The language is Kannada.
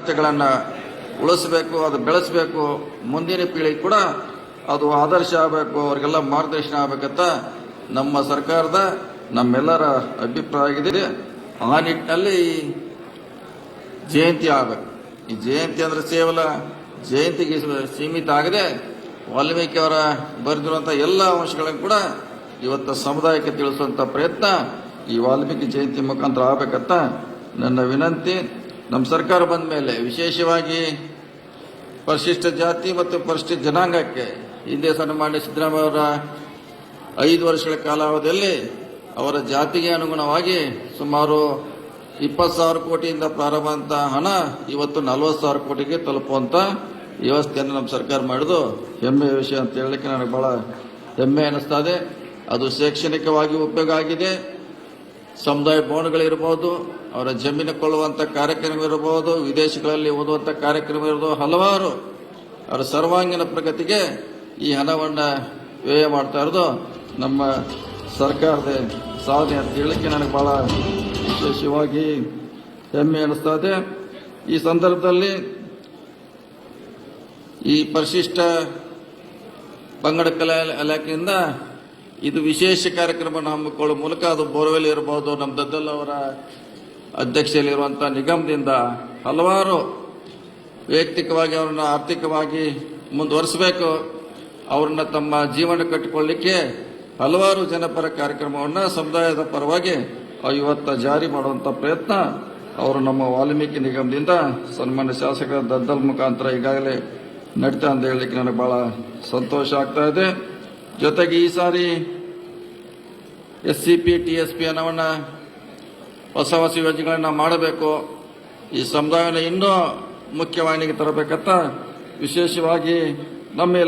ಸಾಹಿತ್ಯಗಳನ್ನು ಉಳಿಸಬೇಕು, ಅದು ಬೆಳೆಸಬೇಕು, ಮುಂದಿನ ಪೀಳಿಗೆ ಕೂಡ ಅದು ಆದರ್ಶ ಆಗಬೇಕು, ಅವರಿಗೆಲ್ಲ ಮಾರ್ಗದರ್ಶನ ಆಗಬೇಕಂತ ನಮ್ಮ ಸರ್ಕಾರದ ನಮ್ಮೆಲ್ಲರ ಅಭಿಪ್ರಾಯ ಆಗಿದೆ. ಆ ನಿಟ್ಟಿನಲ್ಲಿ ಜಯಂತಿ ಆಗಬೇಕು. ಈ ಜಯಂತಿ ಅಂದರೆ ಕೇವಲ ಜಯಂತಿಗೆ ಸೀಮಿತ ಆಗದೆ ವಾಲ್ಮೀಕಿ ಅವರ ಬರೆದಿರುವಂಥ ಎಲ್ಲ ಅಂಶಗಳನ್ನು ಕೂಡ ಇವತ್ತು ಸಮುದಾಯಕ್ಕೆ ತಿಳಿಸುವಂಥ ಪ್ರಯತ್ನ ಈ ವಾಲ್ಮೀಕಿ ಜಯಂತಿ ಮುಖಾಂತರ ಆಗಬೇಕಂತ ನನ್ನ ವಿನಂತಿ. ನಮ್ಮ ಸರ್ಕಾರ ಬಂದ ಮೇಲೆ ವಿಶೇಷವಾಗಿ ಪರಿಶಿಷ್ಟ ಜಾತಿ ಮತ್ತು ಪರಿಶಿಷ್ಟ ಜನಾಂಗಕ್ಕೆ ಹಿಂದೆ ಸನ್ಮಾನ್ಯ ಸಿದ್ದರಾಮಯ್ಯ ಅವರ 5 ವರ್ಷಗಳ ಕಾಲಾವಧಿಯಲ್ಲಿ ಅವರ ಜಾತಿಗೆ ಅನುಗುಣವಾಗಿ ಸುಮಾರು 20,000 ಕೋಟಿಯಿಂದ ಪ್ರಾರಂಭ ಹಣ ಇವತ್ತು 40,000 ಕೋಟಿಗೆ ತಲುಪುವಂತ ವ್ಯವಸ್ಥೆಯನ್ನು ನಮ್ಮ ಸರ್ಕಾರ ಮಾಡಿದ್ದು ಹೆಮ್ಮೆಯ ವಿಷಯ ಅಂತ ಹೇಳಲಿಕ್ಕೆ ನನಗೆ ಬಹಳ ಹೆಮ್ಮೆ ಅನಿಸ್ತಾ ಇದೆ. ಅದು ಶೈಕ್ಷಣಿಕವಾಗಿ ಉಪಯೋಗ ಆಗಿದೆ. ಸಮುದಾಯ ಭವನಗಳಿರ್ಬೋದು, ಅವರ ಜಮೀನು ಕೊಳ್ಳುವಂಥ ಕಾರ್ಯಕ್ರಮ ಇರಬಹುದು, ವಿದೇಶಗಳಲ್ಲಿ ಓದುವಂಥ ಕಾರ್ಯಕ್ರಮ ಇರೋದು, ಹಲವಾರು ಅವರ ಸರ್ವಾಂಗೀಣ ಪ್ರಗತಿಗೆ ಈ ಹಣವನ್ನು ವ್ಯಯ ಮಾಡ್ತಾ ಇರೋದು ನಮ್ಮ ಸರ್ಕಾರದ ಸಾಧನೆ ಅಂತ ಹೇಳಲಿಕ್ಕೆ ನನಗೆ ಬಹಳ ವಿಶೇಷವಾಗಿ ಹೆಮ್ಮೆ ಅನಿಸ್ತಾ ಇದೆ. ಈ ಸಂದರ್ಭದಲ್ಲಿ ಈ ಪರಿಶಿಷ್ಟ ಪಂಗಡ ಕಲಾ ಇಲಾಖೆಯಿಂದ ಇದು ವಿಶೇಷ ಕಾರ್ಯಕ್ರಮವನ್ನು ಹಮ್ಮಿಕೊಳ್ಳುವ ಮೂಲಕ ಅದು ಬೋರ್ವೆಲ್ ಇರಬಹುದು, ನಮ್ಮ ದದ್ದಲ್ ಅವರ ಅಧ್ಯಕ್ಷತೆಯಲ್ಲಿರುವಂಥ ನಿಗಮದಿಂದ ಹಲವಾರು ವೈಯಕ್ತಿಕವಾಗಿ ಅವರನ್ನು ಆರ್ಥಿಕವಾಗಿ ಮುಂದುವರಿಸಬೇಕು, ಅವರನ್ನ ತಮ್ಮ ಜೀವನ ಕಟ್ಟಿಕೊಳ್ಳಲಿಕ್ಕೆ ಹಲವಾರು ಜನಪರ ಕಾರ್ಯಕ್ರಮವನ್ನು ಸಮುದಾಯದ ಪರವಾಗಿ ಇವತ್ತು ಜಾರಿ ಮಾಡುವಂಥ ಪ್ರಯತ್ನ ಅವರು ನಮ್ಮ ವಾಲ್ಮೀಕಿ ನಿಗಮದಿಂದ ಸನ್ಮಾನ್ಯ ಶಾಸಕರ ದದ್ದಲ್ ಮುಖಾಂತರ ಈಗಾಗಲೇ ನಡೀತಾ ಅಂತ ಹೇಳಲಿಕ್ಕೆ ನನಗೆ ಬಹಳ ಸಂತೋಷ ಆಗ್ತಾ ಇದೆ. ಜೊತೆಗೆ ಈ ಸಾರಿ SCP TSP ಹಣವನ್ನು ಹೊಸ ಯೋಜನೆಗಳನ್ನ ಮಾಡಬೇಕು, ಈ ಸಮುದಾಯವನ್ನು ಇನ್ನೂ ಮುಖ್ಯವಾಹಿನಿಗೆ ತರಬೇಕಂತ ವಿಶೇಷವಾಗಿ ನಮ್ಮ